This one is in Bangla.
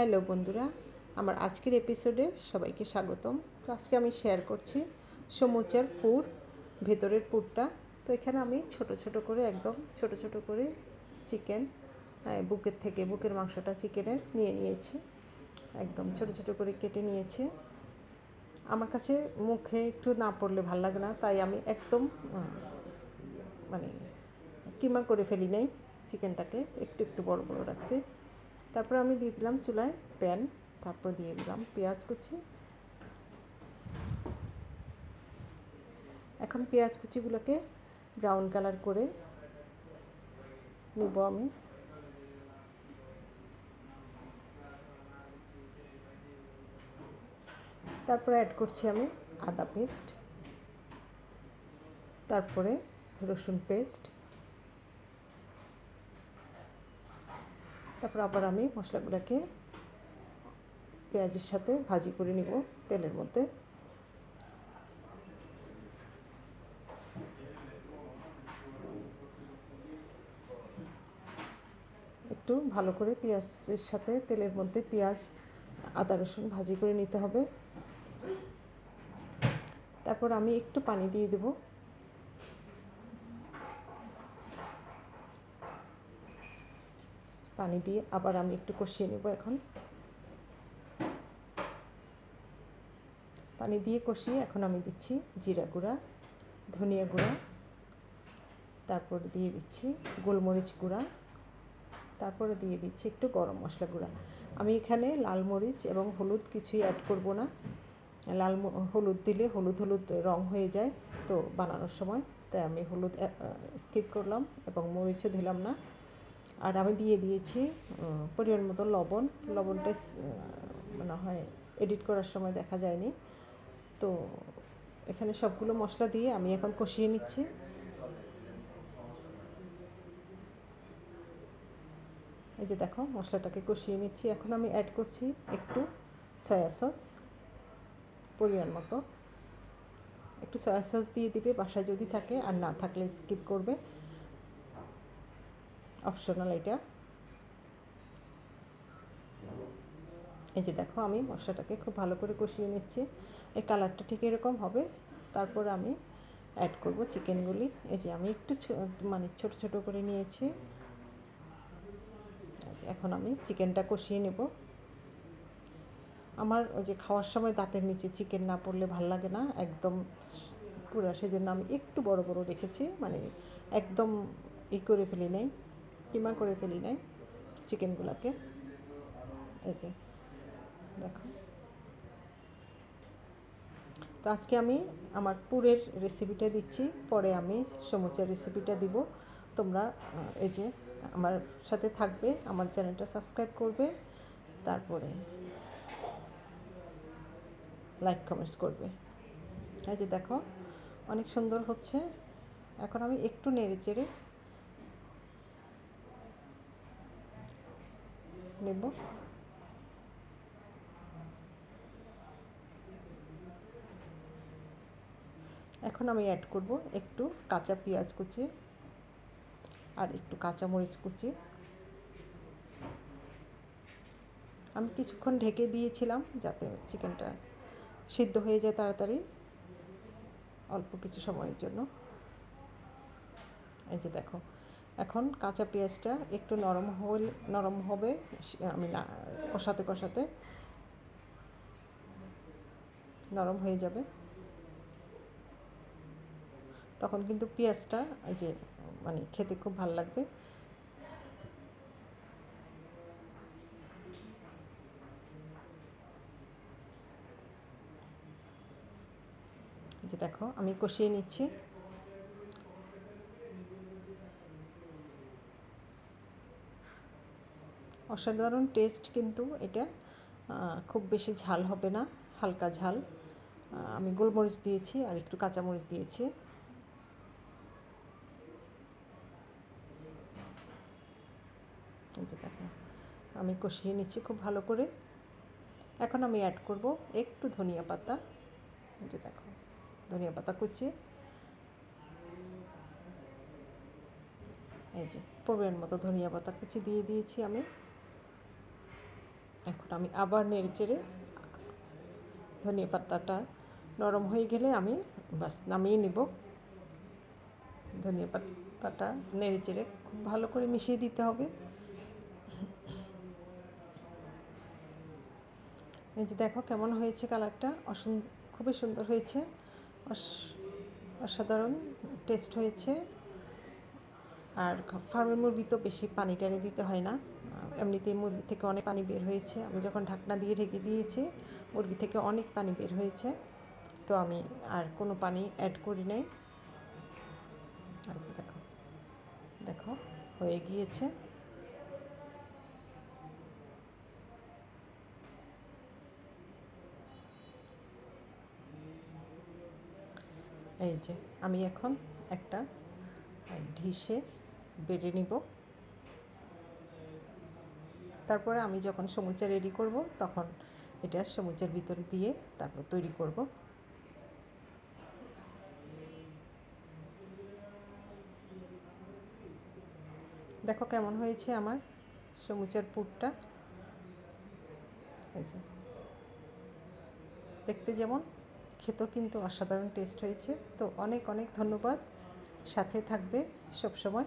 হ্যালো বন্ধুরা, আমার আজকের এপিসোডে সবাইকে স্বাগতম। তো আজকে আমি শেয়ার করছি সমুচার পুর, ভেতরের পুরটা। তো এখানে আমি ছোট ছোট করে একদম ছোট ছোট করে চিকেন, বুকের মাংসটা চিকেনের নিয়ে নিয়েছি, একদম ছোট ছোট করে কেটে নিয়েছি। আমার কাছে মুখে একটু না পড়লে ভালো লাগে না, তাই আমি একদম মানে কিমা করে ফেলি নাই, চিকেনটাকে একটু একটু বড় বড় রাখছি। তারপর আমি দিয়ে দিলাম চুলায় প্যান, তারপর দিয়ে দিলাম পেঁয়াজ কুচি। এখন পেঁয়াজ কুচিগুলোকে ব্রাউন কালার করে নিব আমি। তারপরে অ্যাড করছি আমি আদা পেস্ট, তারপরে রসুন পেস্ট, তারপর আবার আমি মশলাগুলোকে পেঁয়াজের সাথে ভাজি করে নিব তেলের মধ্যে। একটু ভালো করে পেঁয়াজের সাথে তেলের মধ্যে পেঁয়াজ আদা রসুন ভাজি করে নিতে হবে। তারপর আমি একটু পানি দিয়ে দেব। পানি দিয়ে আবার আমি একটু কষিয়ে নেব। এখন পানি দিয়ে কষিয়ে এখন আমি দিচ্ছি জিরা গুঁড়া, ধনিয়া গুঁড়া, তারপর দিয়ে দিচ্ছি গোলমরিচ গুঁড়া, তারপরে দিয়ে দিচ্ছি একটু গরম মশলা গুঁড়া। আমি এখানে লাল মরিচ এবং হলুদ কিছুই অ্যাড করব না। হলুদ দিলে হলুদ রং হয়ে যায় তো বানানোর সময়, তাই আমি হলুদ স্কিপ করলাম এবং মরিচও দিলাম না। আর আমি দিয়ে দিয়েছি পরিমাণ মতো লবণ। লবণটা মনে হয় এডিট করার সময় দেখা যায়নি। তো এখানে সবগুলো মশলা দিয়ে আমি এখন কষিয়ে নিচ্ছি। এই যে দেখো, মশলাটাকে কষিয়ে নিচ্ছি। এখন আমি অ্যাড করছি একটু সয়া সস, পরিমাণ মতো। একটু সয়া সস দিয়ে দিবে বাসায় যদি থাকে, আর না থাকলে স্কিপ করবে, অপশনাল এটা। এই যে দেখো, আমি মশলাটাকে খুব ভালো করে কষিয়ে নিচ্ছি। এই কালারটা ঠিক এরকম হবে। তারপর আমি অ্যাড করব চিকেনগুলি। এই যে আমি একটু ছোট ছোট করে নিয়েছি। এখন আমি চিকেনটা কষিয়ে নেব। আমার ওই যে খাওয়ার সময় দাঁতের নিচে চিকেন না পড়লে ভাল লাগে না একদম পুরো, সেজন্য আমি একটু বড় বড় রেখেছি, মানে একদম করে ফেলি নাই, কিমা করে ফেলি নাই চিকেনগুলোকে। এই যে দেখো, তো আজকে আমি আমার পুরের রেসিপিটা দিচ্ছি, পরে আমি সমুচার রেসিপিটা দিব। তোমরা এই যে আমার সাথে থাকবে, আমার চ্যানেলটা সাবস্ক্রাইব করবে, তারপরে লাইক কমেন্টস করবে। এই যে দেখো, অনেক সুন্দর হচ্ছে। এখন আমি একটু নেড়ে চেড়ে নেব। এখন আমি অ্যাড করব একটু কাঁচা পেঁয়াজ কুচি আর একটু কাঁচা মরিচ কুচি। আমি কিছুক্ষণ ঢেকে দিয়েছিলাম যাতে চিকেনটা সিদ্ধ হয়ে যায় তাড়াতাড়ি, অল্প কিছু সময়ের জন্য। এই যে দেখো, এখন কাঁচা পেঁয়াজটা একটু নরম হবে। আমি কষাতে কষাতে নরম হয়ে যাবে, তখন কিন্তু পেঁয়াজটা যে মানে খেতে খুব ভালো লাগবে। যে দেখো, আমি কষিয়ে নিচ্ছি। অসাধারণ টেস্ট কিন্তু এটা। খুব বেশি ঝাল হবে না, হালকা ঝাল। আমি গোলমরিচ দিয়েছি আর একটু কাঁচামরিচ দিয়েছি। এই যে দেখো, আমি কষিয়ে নিচ্ছি খুব ভালো করে। এখন আমি অ্যাড করব একটু ধনিয়া পাতা। এই যে দেখো, ধনিয়া পাতা কুচি। এই যে পরিমাণ মতো ধনিয়া পাতা কুচি দিয়ে দিয়েছি আমি। এখন আমি আবার নেড়েচেড়ে ধনিয়া পাতাটা নরম হয়ে গেলে আমি বাস নামিয়ে নেব। ধনিয়া পাতাটা নেড়েচেড়ে খুব ভালো করে মিশিয়ে দিতে হবে। এই যে দেখো কেমন হয়েছে কালারটা, খুবই সুন্দর হয়েছে, অসাধারণ টেস্ট হয়েছে। আর ফার্মের মুরগি তো বেশি পানি টানি দিতে হয় না, এমনিতেই মুরগি থেকে অনেক পানি বের হয়েছে। আমি যখন ঢাকনা দিয়ে ঢেকে দিয়েছি মুরগি থেকে অনেক পানি বের হয়েছে, তো আমি আর কোনো পানি অ্যাড করি নাই। আচ্ছা দেখো দেখো হয়ে গিয়েছে। এই যে আমি এখন একটা ডিশে বেড়ে নিব। তারপরে আমি যখন সমুচা রেডি করব তখন এটা সমুচার ভিতরে দিয়ে তারপর তৈরি করব। দেখো কেমন হয়েছে আমার সমুচার পুরটা। এই যে দেখতে যেমন, খেতেও কিন্তু অসাধারণ টেস্ট হয়েছে। তো অনেক অনেক ধন্যবাদ, সাথে থাকবে সব সময়।